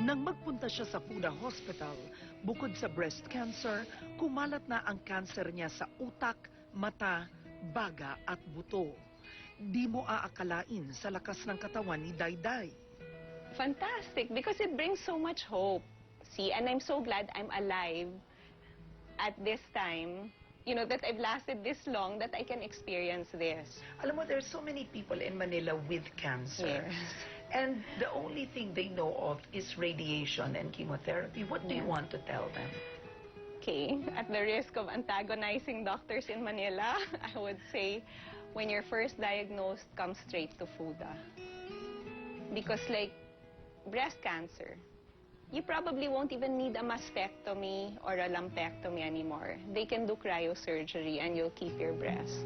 Nang magpunta siya sa Fuda Hospital, bukod sa breast cancer, kumalat na ang cancer niya sa utak, mata, baga at buto. Di mo aakalain sa lakas ng katawan ni Dayday. Fantastic, because it brings so much hope. See, and I'm so glad I'm alive at this time, you know, that I've lasted this long, that I can experience this. Alam mo, there's so many people in Manila with cancer. Yes. And the only thing they know of is radiation and chemotherapy. What do you Yes. want to tell them? Okay, at the risk of antagonizing doctors in Manila, I would say, when you're first diagnosed, come straight to FUDA. Because like breast cancer, you probably won't even need a mastectomy or a lumpectomy anymore. They can do cryosurgery and you'll keep your breast.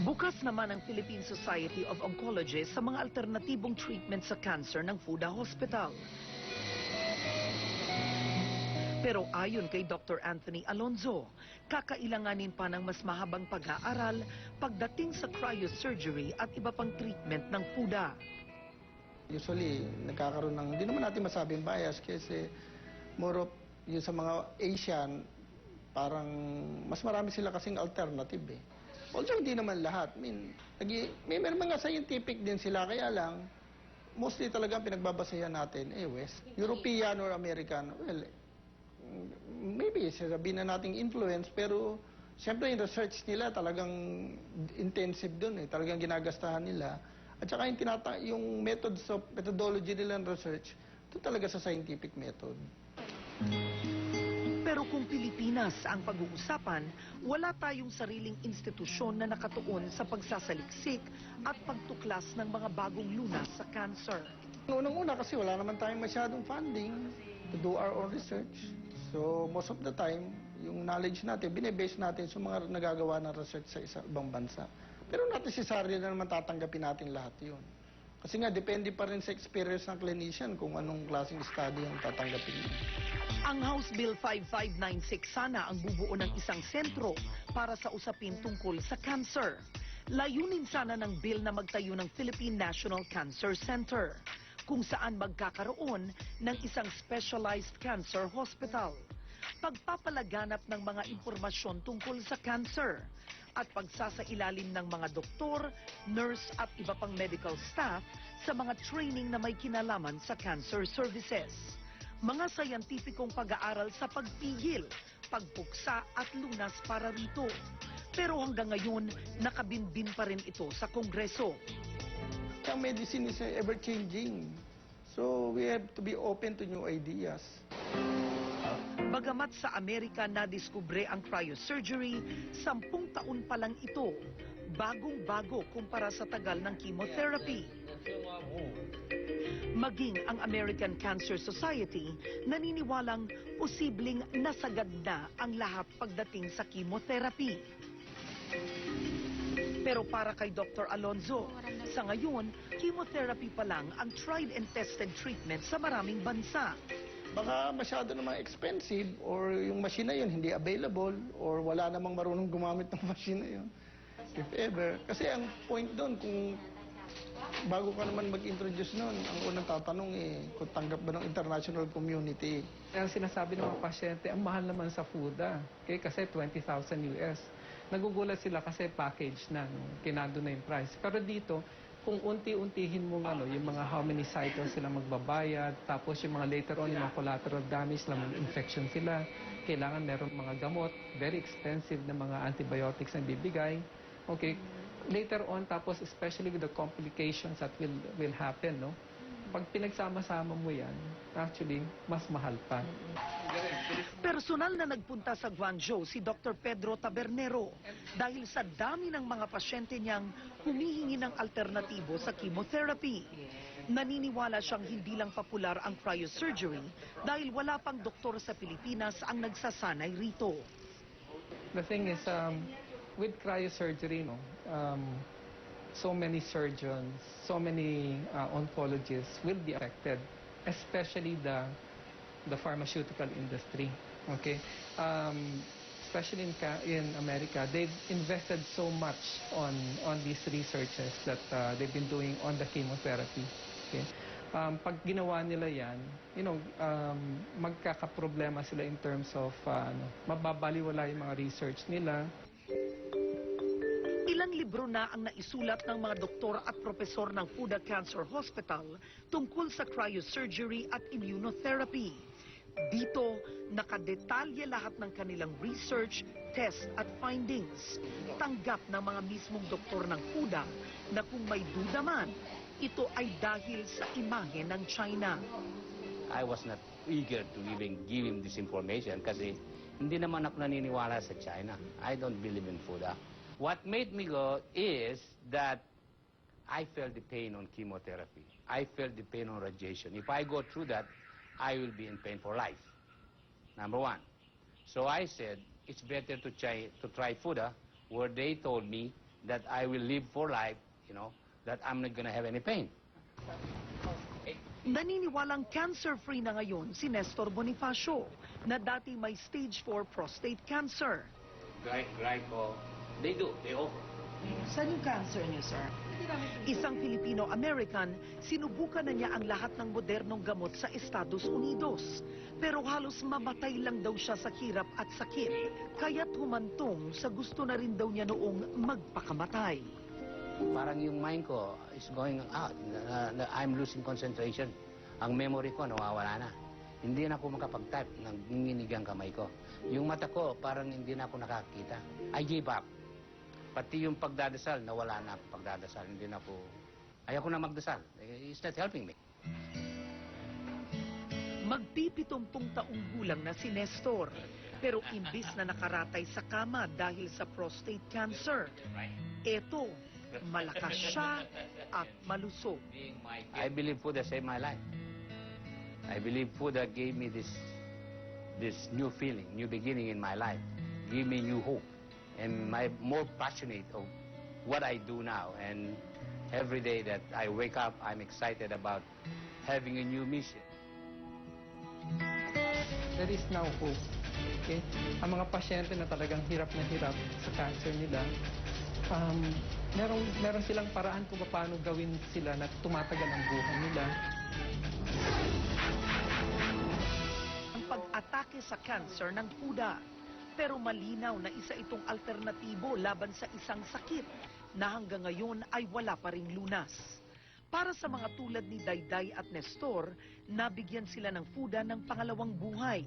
Bukas naman ang Philippine Society of Oncology sa mga alternatibong treatment sa cancer ng Fuda Hospital. Pero ayon kay Dr. Anthony Alonzo, kakailanganin pa ng mas mahabang pag-aaral pagdating sa cryosurgery at iba pang treatment ng Fuda. Usually, nagkakaroon ng, hindi naman natin masabing bias kasi more of yung sa mga Asian, parang mas marami sila kasing alternative eh. Although hindi naman lahat. I mean, may mga scientific din sila, kaya lang, mostly talagang pinagbabasehan natin, West. European or American, well, maybe sasabihin na nating influence, pero siyempre yung research nila talagang intensive dun eh. Talagang ginagastahan nila. At saka yung methodology nila ng research, ito talaga sa scientific method. Pero kung Pilipinas ang pag-uusapan, wala tayong sariling institusyon na nakatuon sa pagsasaliksik at pagtuklas ng mga bagong lunas sa cancer. Unang-una kasi wala naman tayong masyadong funding to do our own research. So most of the time, yung knowledge natin, binibase natin sa mga nagagawa ng research sa ibang bansa. Pero not necessarily na naman tatanggapin natin lahat yun. Kasi nga, depende pa rin sa experience ng clinician kung anong klaseng study ang tatanggapin niya. Ang House Bill 5596 sana ang bubuo ng isang sentro para sa usapin tungkol sa cancer. Layunin sana ng bill na magtayo ng Philippine National Cancer Center, kung saan magkakaroon ng isang specialized cancer hospital, pagpapalaganap ng mga impormasyon tungkol sa cancer, at pagsasailalim ng mga doktor, nurse at iba pang medical staff sa mga training na may kinalaman sa cancer services. Mga sayantipikong pag-aaral sa pagpigil, pagpuksa at lunas para rito. Pero hanggang ngayon, nakabinbin pa rin ito sa Kongreso. Ang medicine is ever-changing. So we have to be open to new ideas. Bagamat sa Amerika nadiskubre ang cryosurgery, 10 taon pa lang ito. Bagong-bago kumpara sa tagal ng chemotherapy. Maging ang American Cancer Society naniniwalang posibleng nasagad na ang lahat pagdating sa chemotherapy. Pero para kay Dr. Alonzo, sa ngayon, chemotherapy pa lang ang tried and tested treatment sa maraming bansa. Baka masyado namang expensive or yung machine na yun hindi available or wala namang marunong gumamit ng machine na yun. If ever. Kasi ang point doon, kung bago ka naman mag-introduce noon, ang unang tatanong kung tanggap ba ng international community. Ang sinasabi ng mga pasyente, ang mahal naman sa FUDA. Okay? Kasi 20,000 US. Nagugulat sila kasi package na, no? Kinado na yung price. Pero dito, kung unti-untihin mo yung mga how many cycles sila magbabayad, tapos yung mga later on, yung mga collateral damage, infection sila, kailangan meron mga gamot, very expensive na mga antibiotics na bibigay. Okay, later on, tapos especially with the complications that will happen, no? Pag pinagsama-sama mo yan, actually, mas mahal pa. Personal na nagpunta sa Guangzhou si Dr. Pedro Tabernero dahil sa dami ng mga pasyente niyang humihingi ng alternatibo sa chemotherapy. Naniniwala siyang hindi lang popular ang cryosurgery dahil wala pang doktor sa Pilipinas ang nagsasanay rito. The thing is, with cryosurgery, so many surgeons, so many oncologists will be affected, especially the pharmaceutical industry. Okay, especially in America, they've invested so much on these researches that they've been doing on the chemotherapy. Okay, Pag ginawa nila yan, magkakaproblema sila in terms of mababaliwala yung mga research nila. Ilang libro na ang naisulat ng mga doktor at propesor ng Fuda Cancer Hospital tungkol sa cryosurgery at immunotherapy. Dito, nakadetalye lahat ng kanilang research, test at findings. Tanggap ng mga mismong doktor ng Fuda na kung may duda man, ito ay dahil sa imahe ng China. I was not eager to even give him this information kasi hindi naman ako naniniwala sa China. I don't believe in Fuda. What made me go is that I felt the pain on chemotherapy. I felt the pain on radiation. If I go through that, I will be in pain for life. Number one. So I said, it's better to try Fuda, where they told me that I will live for life, that I'm not gonna have any pain. Naniniwalang cancer-free na ngayon si Nestor Bonifacio na dati may stage 4 prostate cancer. They offer. Saan yung cancer niyo, sir? Isang Filipino-American, sinubukan na niya ang lahat ng modernong gamot sa Estados Unidos. Pero halos mamatay lang daw siya sa hirap at sakit. Kaya't humantong sa gusto na rin daw niya noong magpakamatay. Parang yung mind ko is going out. I'm losing concentration. Ang memory ko nawawala na. Hindi na ako makapag-type, nanginginig ang kamay ko. Yung mata ko parang hindi na ako nakakita. I gave up. Pati yung pagdadasal, nawala na ako pagdadasal. Hindi na ako, ayoko na magdasal. It's not helping me. Magpipitumpung taong gulang na si Nestor. Pero imbis na nakaratay sa kama dahil sa prostate cancer, eto, malakas siya at malusog. I believe Fuda saved my life. I believe Fuda gave me this new feeling, new beginning in my life. Give me new hope. And I'm more passionate of what I do now. And every day that I wake up, I'm excited about having a new mission. There is now hope. Okay? Ang mga pasyente na talagang hirap na hirap sa cancer nila, meron silang paraan kung paano gawin sila na tumatagal ang buhay nila. Ang pag-atake sa cancer ng Fuda. Pero malinaw na isa itong alternatibo laban sa isang sakit na hanggang ngayon ay wala pa ring lunas. Para sa mga tulad ni Dayday at Nestor, nabigyan sila ng Fuda ng pangalawang buhay.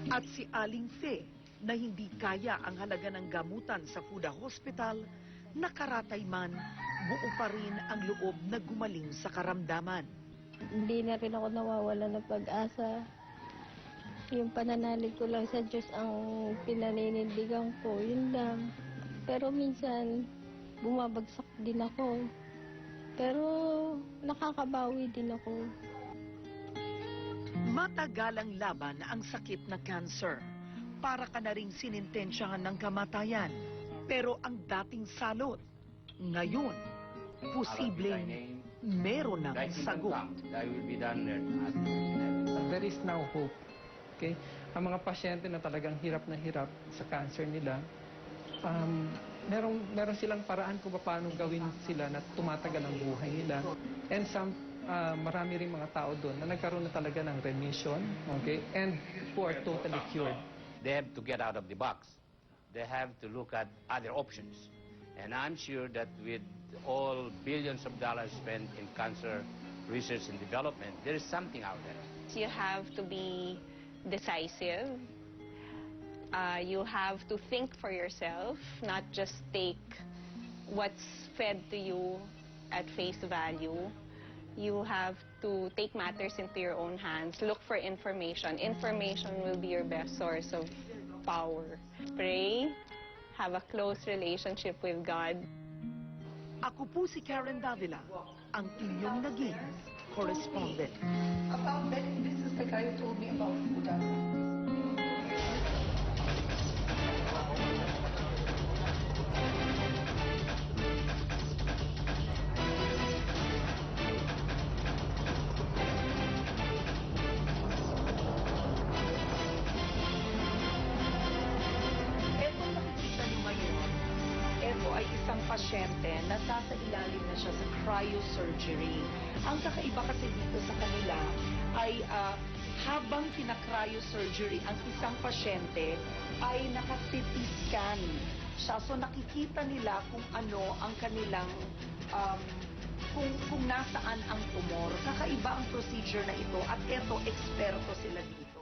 At si Aling Fe, na hindi kaya ang halaga ng gamutan sa Fuda Hospital, nakaratay man, buo pa rin ang loob na gumaling sa karamdaman. Hindi na rin ako nawawala ng pag-asa. Yung pananalig ko lang sa Diyos ang pinaninindigan ko, yun lang. Pero minsan, bumabagsak din ako. Pero nakakabawi din ako. Matagalang laban ang sakit na cancer. Para ka na ring sinintensyahan ng kamatayan. Pero ang dating salot, ngayon, posibleng meron ng sagot. There is now hope. Okay? Ang mga pasyente na talagang hirap na hirap sa cancer nila, meron silang paraan kung paano gawin sila na tumatagal ang buhay nila. And marami rin mga tao doon na nagkaroon na talaga ng remission, okay? And who are totally cured. They have to get out of the box. They have to look at other options. And I'm sure that with all billions of dollars spent in cancer research and development, there is something out there. You have to be decisive. You have to think for yourself, not just take what's fed to you at face value. You have to take matters into your own hands. Look for information. Information will be your best source of power. Pray. Have a close relationship with God. Ako po si Karen Davila, ang inyong naging correspondent. About that, this is the guy who told me about Fuda. Ito nakikita niyo ngayon, ito ay ay isang pasyente na sasailalim na siya sa cryosurgery. Ang kakaiba kasi dito sa kanila ay habang kina-cryosurgery ang isang pasyente ay naka-CT scan siya. So nakikita nila kung ano ang kanilang kung nasaan ang tumor. Kakaiba ang procedure na ito at eto, eksperto sila dito.